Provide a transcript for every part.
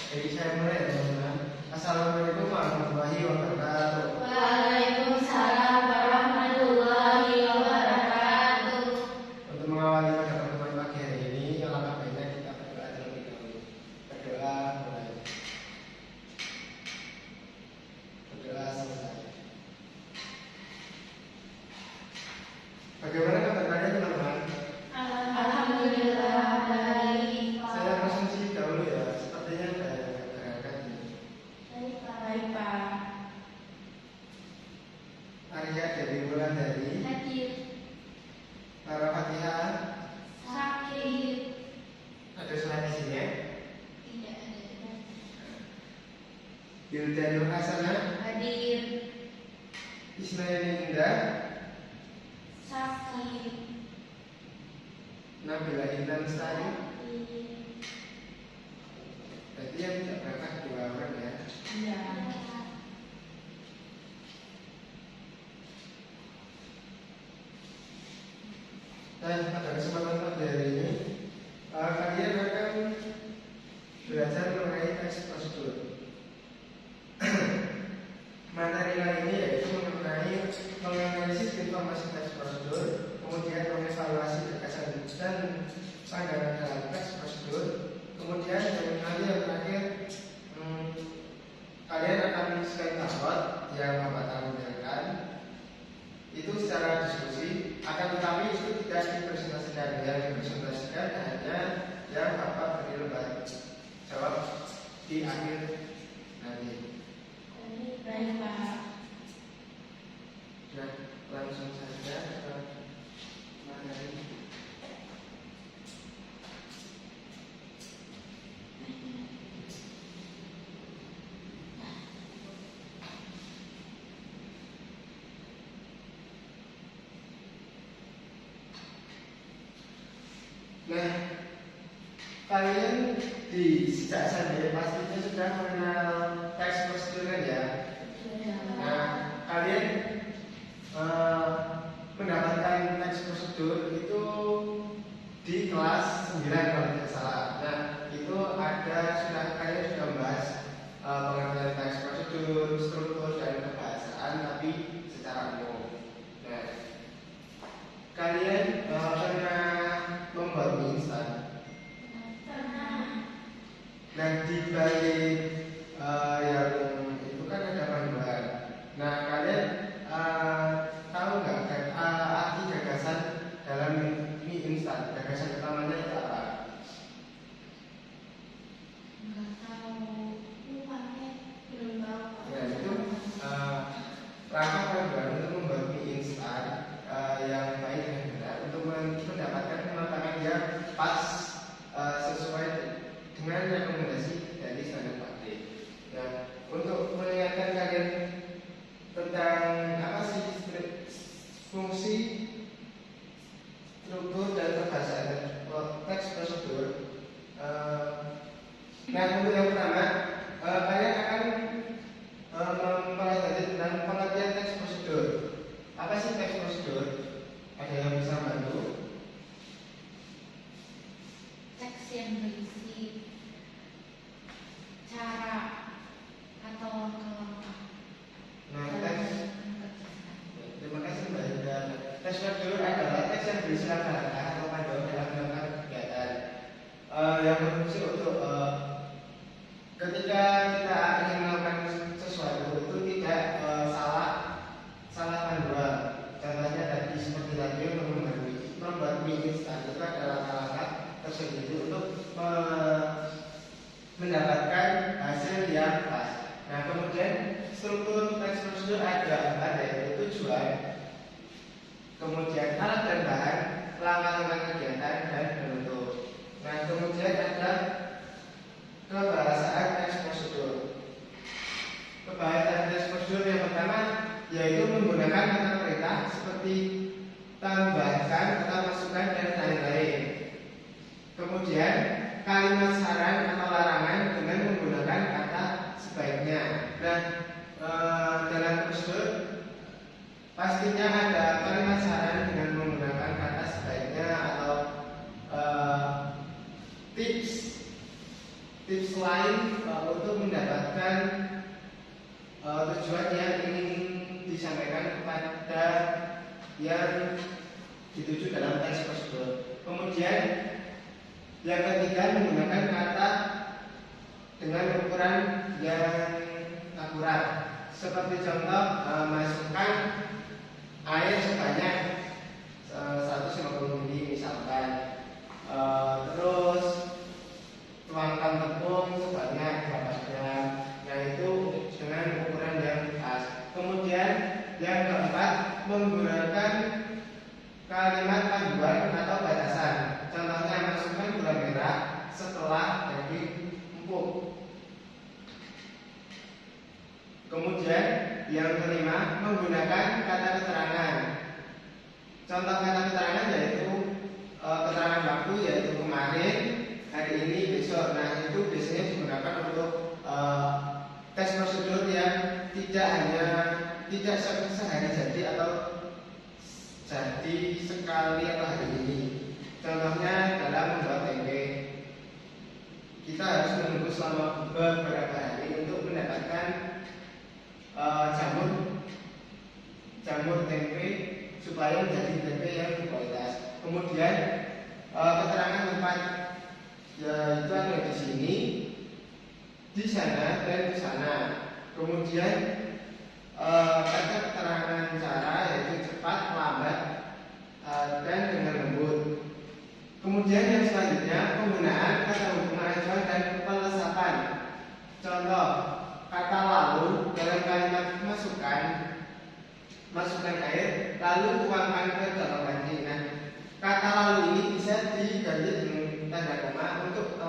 Jadi saya mulai ya teman-teman. Assalamualaikum warahmatullahi wabarakatuh. Waalaikumsalam warahmatullahi wabarakatuh. Untuk mengawali pada pertemuan pagi hari ini, yang langkah baiknya kita berdoa terlebih dahulu. Berdoa mulai. Berdoa selesai. Bagaimana kabar kalian teman-teman? Alhamdulillah baik. Saya presentasi dahulu ya. Sepertinya ada yang berangkat ini. Baik Pak. Arya dari Wulandari, Hadir. Lara Fatihah, Sakit. ada surat di sini ya. Tidak ada. Hilda Nur Hasanah, Hadir. Ismaili Indah, Sakit. Nabila Intan Lestari. Hadir. Berarti yang tidak berangkat 2 orang ya. Iya. Dan pada kesempatan pagi hari ini kalian akan belajar mengenai teks prosedur. Materi kali ini yaitu mengenai menganalisis informasi teks prosedur, kemudian mengevaluasi gagasan dan pandangan dalam teks prosedur, kemudian nanti yang terakhir kalian akan screenshot yang Bapak tampilkan itu secara diskusi, akan tetapi itu tidak dipresentasikan. Yang dipresentasikan hanya yang Bapak beri lembar jawab di akhir nanti. Baik Pak. Nah, langsung saja ke materi. Nah, kalian di sejak SMP pastinya sudah mengenal teks prosedur kan ya? Nah, kalian mendapatkan teks prosedur itu di kelas 9 kalau tidak salah. Nah, itu kalian sudah membahas pengertian teks prosedur, struktur dan kebahasaan, tapi secara umum. Nah, kalian pernah membuat mie instan? Nah, di balik yang itu kan ada panduan. Nah, kalian tahu nggak arti gagasan dalam mie instan? Gagasan utamanya itu apa? Enggak tahu. Lupa belum tahu. Nah, itu langkah panduan untuk membuat mie instan yang baik dan benar untuk mendapatkan kematangan yang pas sesuai dengan rekomendasi dari standar pabrik. Nah, untuk mengingatkan kalian tentang apa sih fungsi, struktur dan kebahasaan teks prosedur. Nah, untuk yang pertama, kalian akan mempelajari tentang pengertian teks prosedur. Apa sih teks prosedur? Ada yang bisa bantu? Teks yang berisi cara atau langkah-langkah Nah, dalam teks. kegiatan. Terima kasih Mbak Hilda. Teks prosedur adalah teks yang berisi langkah-langkah atau panduan dalam melakukan kegiatan yang berfungsi untuk ketika kita ingin melakukan sesuatu itu tidak salah panduan. Contohnya tadi seperti tadi membuat mie instan itu ada langkah-langkah tersendiri untuk mendapatkan hasil yang pas. Nah, kemudian struktur teks prosedur ada 4, yaitu tujuan, kemudian alat dan bahan, langkah-langkah kegiatan dan penutup. Nah, kemudian ada kebahasaan teks prosedur. Kebahasaan teks prosedur yang pertama yaitu menggunakan kata perintah seperti tambahkan, atau masukkan dan lain-lain. Kemudian kalimat saran atau larangan dengan menggunakan kata sebaiknya. Nah, dalam prosedur pastinya ada kalimat saran dengan menggunakan kata sebaiknya atau tips selain untuk mendapatkan tujuan yang ingin disampaikan kepada yang dituju dalam teks tersebut. Kemudian yang ketiga, menggunakan kata dengan ukuran yang akurat. Seperti contoh, masukkan air sebanyak 150 ml misalkan. Terus tuangkan tepung sebanyak berapa gram. Nah, itu dengan ukuran yang pas. Kemudian yang keempat, menggunakan kalimat panduan atau batasan. Contohnya, masukkan gula merah setelah daging empuk. Kemudian yang kelima, menggunakan kata keterangan. Contoh kata keterangan yaitu keterangan waktu, yaitu kemarin, hari ini, besok. Nah, itu biasanya digunakan untuk tes prosedur yang tidak sehari jadi atau jadi sekali atau hari ini. Contohnya dalam membuat tempe, kita harus menunggu selama beberapa hari untuk mendapatkan jamur tempe supaya menjadi tempe yang berkualitas. Kemudian keterangan tempat, yaitu ada di sini, di sana, dan di sana. Kemudian kata keterangan cara, yaitu cepat, lambat, dan dengan lembut. Kemudian yang selanjutnya, penggunaan kata hubungan acuan dan pelesapan. Contoh, kata lalu dalam kalimat masukkan air, lalu tuangkan ke dalam panci. Nah, kata lalu ini bisa diganti dengan tanda koma untuk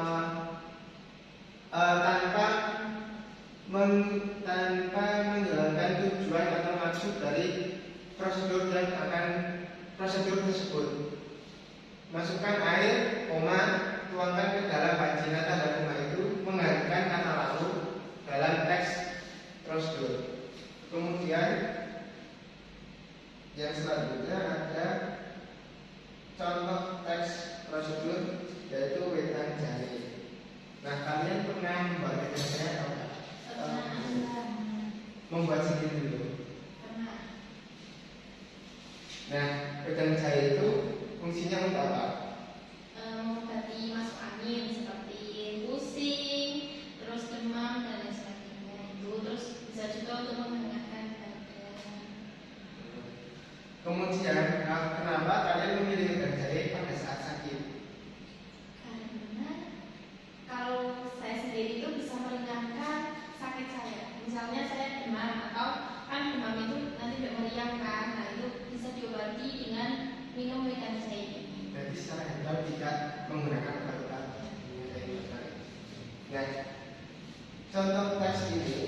tanpa menghilangkan tujuan atau maksud dari prosedur tersebut. Masukkan air, koma, tuangkan ke dalam panci. Nah, tanda koma itu menggantikan kata lalu dalam teks prosedur. Kemudian yang selanjutnya ada contoh teks prosedur, yaitu wetan jahe. Nah, kalian pernah membuat wetan jahe atau enggak? Membuat sendiri dulu. Pernah. Nah, wetan jahe itu fungsinya untuk apa? Mengobati masuk angin seperti pusing, terus demam dan lain sebagainya. Terus bisa juga untuk menghangatkan badan. Kemudian, kenapa kalian memilih wetan jahe pada saat sakit? Karena kalau saya sendiri itu bisa meringankan sakit saya. Misalnya saya demam, atau kan demam itu nanti tidak meriang kan. Nah, itu bisa diobati dengan minum wetan jahe ini. Jadi secara general tidak menggunakan obat-obat. Nah, contoh tes ini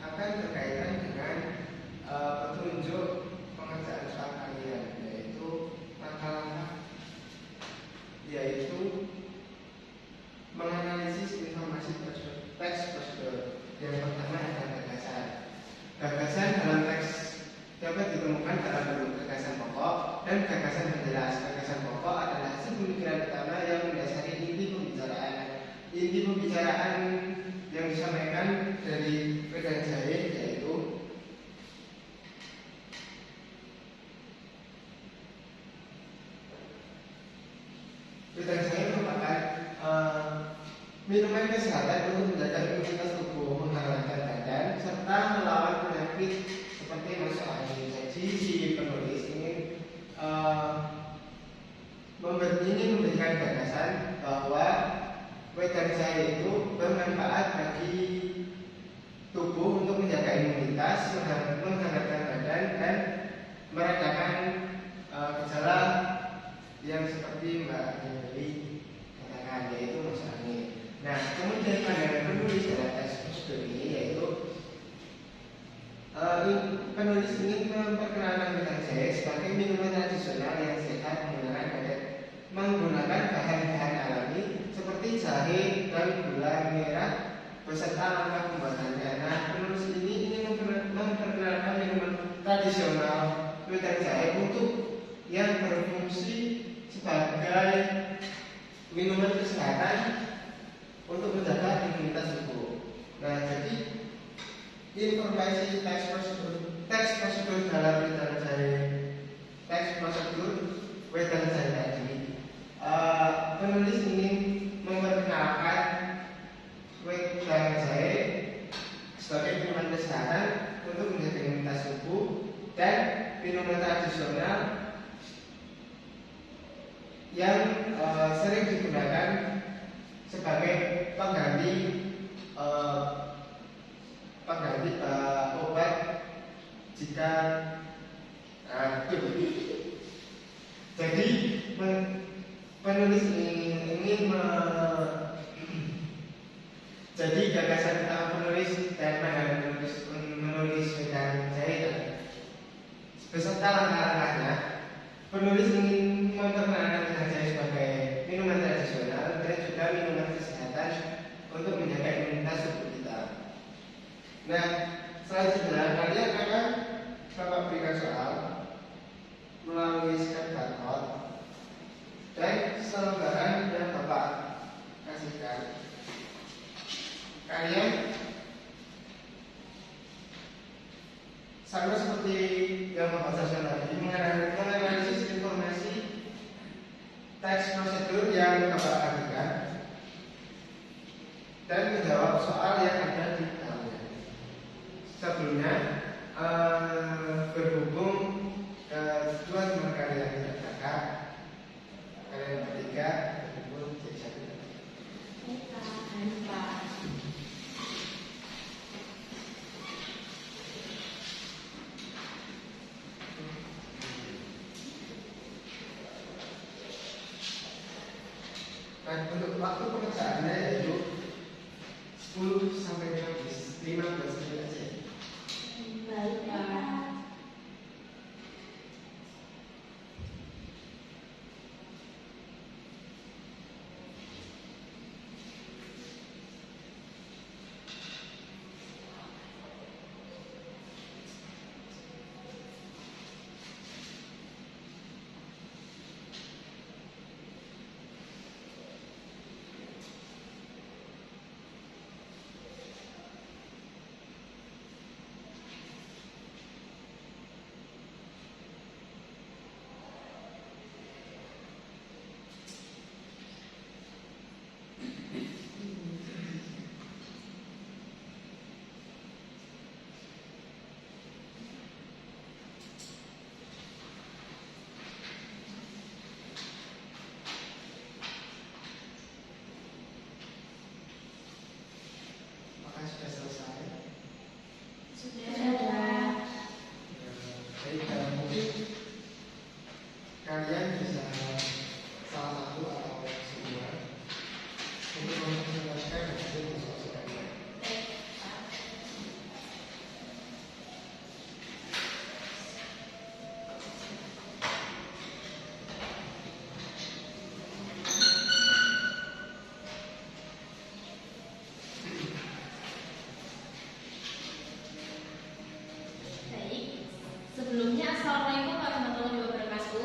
akan berkaitan dengan petunjuk pengerjaan soal kalian, yaitu langkah-langkah, yaitu menganalisis informasi teks prosedur. Yang pertama adalah gagasan. Gagasan dalam teks dapat ditemukan dalam bentuk gagasan pokok dan gagasan penjelas. Gagasan pokok adalah hasil pemikiran utama yang mendasari inti pembicaraan. Inti pembicaraan yang disampaikan dari wetan jahe yaitu wetan jahe merupakan minuman kesehatan untuk menjaga imunitas tubuh, menghangatkan badan, serta melawan penyakit seperti masuk angin. Jadi si penulis ingin memberikan gagasan bahwa wetan jahe itu bermanfaat bagi tubuh untuk menjaga imunitas, menghangatkan badan, dan meredakan gejala yang seperti Mbak Yuli katakan, yaitu masuk angin. Nah, kemudian pandangan penulis dalam teks prosedur ini yaitu penulis ingin memperkenalkan wetan jahe sebagai minuman tradisional yang sehat menggunakan bahan-bahan alami seperti jahe dan gula merah beserta langkah pembuatannya. Nah, penulis ini ingin memperkenalkan minuman tradisional wetan jahe untuk yang berfungsi sebagai minuman kesehatan untuk menjaga imunitas tubuh. Nah, jadi informasi teks prosedur dalam wedan jahe tadi, penulis ingin memperkenalkan wedan jahe sebagai minuman kesehatan untuk menjaga imunitas tubuh dan minuman tradisional yang sering digunakan sebagai pengganti obat jika jadi penulis ingin jadi gagasan utama penulis dan pandangan menulis wedan jahe beserta langkah-langkahnya. Penulis ingin memperkenalkan wedan jahe sebagai minuman tradisional dan juga minuman kesehatan untuk menjaga imunitas tubuh kita. Nah, selanjutnya kalian akan Bapak berikan soal melalui scan barcode dan selebaran yang Bapak kasihkan. Kalian sama seperti yang Bapak jelaskan tadi, menganalisis informasi teks prosedur yang Bapak berikan dan menjawab soal yang ada di dalamnya. Sebelumnya berhubung ke dua teman kalian yang kakak, kalian bertiga berhubung jadi satu. Nah, untuk waktu pengerjaannya yaitu 10 sampai 15 menit saja. Baik, Pak. Apakah sudah selesai? Sudah. Baik, mungkin kalian bisa salah satu atau semua untuk mempresentasikan hasil masuk kalian. Baik. Sebelumnya, Assalamualaikum warahmatullahi wabarakatuh.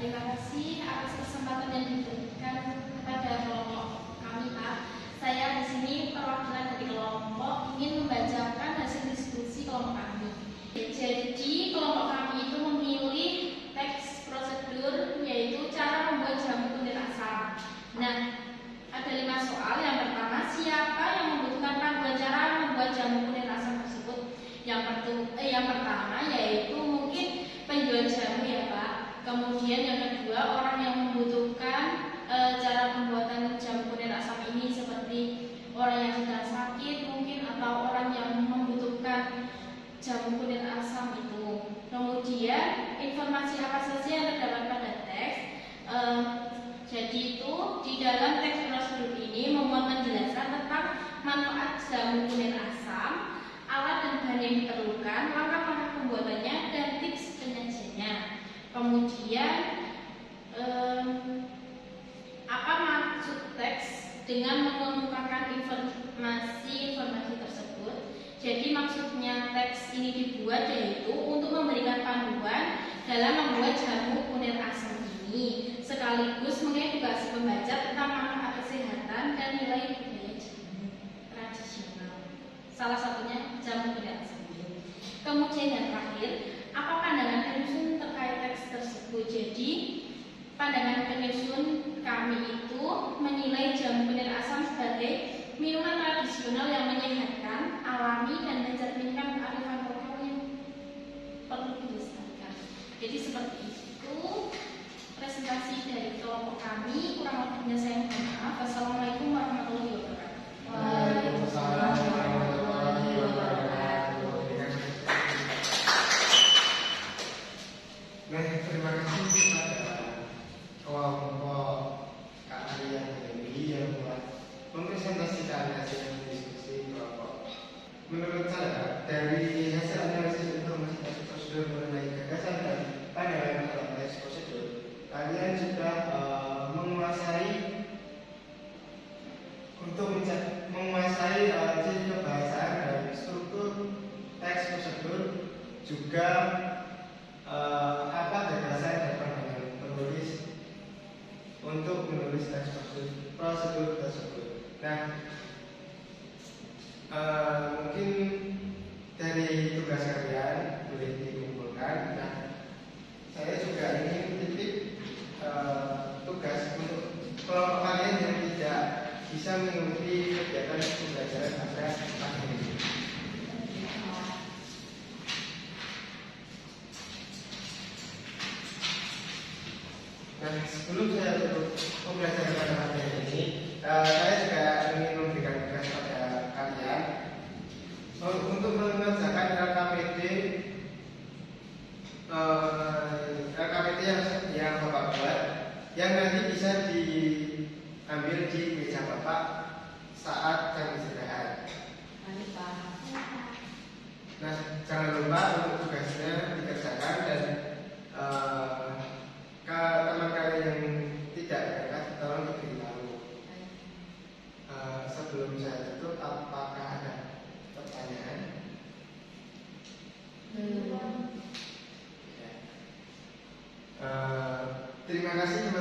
Terima kasih atas kesempatan yang diberikan kepada kelompok kami, Pak. Saya di sini perwakilan dari kelompok ingin membacakan hasil diskusi kelompok kami. Jadi kelompok kami itu memilih teks prosedur, yaitu cara membuat jamu kunyit asam. Nah, ada 5 soal. Yang pertama, siapa yang membutuhkan panduan cara membuat jamu kunyit asam tersebut? Yang pertama yaitu mungkin penjual jamu ya, Pak. Kemudian yang kedua, orang yang membutuhkan cara pembuatan jamu kunyit asam ini seperti orang yang sedang sakit mungkin, atau orang yang membutuhkan jamu kunyit asam itu. Kemudian informasi apa saja yang terdapat pada teks? Jadi itu di dalam teks prosedur ini memuat penjelasan tentang manfaat jamu kunyit asam, alat dan bahan yang diperlukan, langkah-langkah pembuatannya, dan tips penyajiannya. Kemudian apa maksud teks dengan mengemukakan informasi tersebut? Jadi maksudnya teks ini dibuat yaitu untuk memberikan panduan dalam membuat jamu kunyit asam ini. ini, sekaligus mengedukasi pembaca tentang manfaat kesehatan dan nilai budaya jamu tradisional. Salah satunya jamu tidak sendiri. Kemudian yang terakhir, apa pandangan penyusun terkait teks tersebut? Jadi pandangan penyusun kami itu menilai jamu penir asam sebagai minuman tradisional yang menyehatkan, alami, dan mencerminkan kearifan lokal yang perlu dilestarikan. Jadi seperti itu presentasi dari kelompok kami. Kurang lebihnya saya mohon maaf. Wassalamualaikum warahmatullahi wabarakatuh. Waalaikumsalam warahmatullahi wabarakatuh. Nah, terima kasih kepada kelompok Kak Arya Dewi yang telah mempresentasikan hasil diskusi kelompok. Menurut saya, dari hasil analisis informasi teks prosedur mengenai gagasan dan pandangan dalam teks prosedur, kalian sudah menguasai ciri kebahasaan dan struktur teks prosedur, juga apa gagasan dan pandangan penulis untuk menulis teks prosedur tersebut. Nah, mungkin dari tugas kalian boleh dikumpulkan. Nah, saya juga ingin titip tugas untuk kelompok kalian yang tidak bisa mengikuti kegiatan pembelajaran pada pagi ini. Nah, sebelum saya tutup pembelajaran pada pagi ini, saya juga ingin memberikan tugas pada kalian untuk mengerjakan LKPD yang Bapak buat, yang nanti bisa diambil di meja Bapak saat jam istirahat. Nah, jangan lupa untuk tugasnya dikerjakan, dan ke teman kalian yang tidak berangkat tolong diberitahu. Sebelum saya tutup, apakah ada pertanyaan? Terima kasih teman-teman.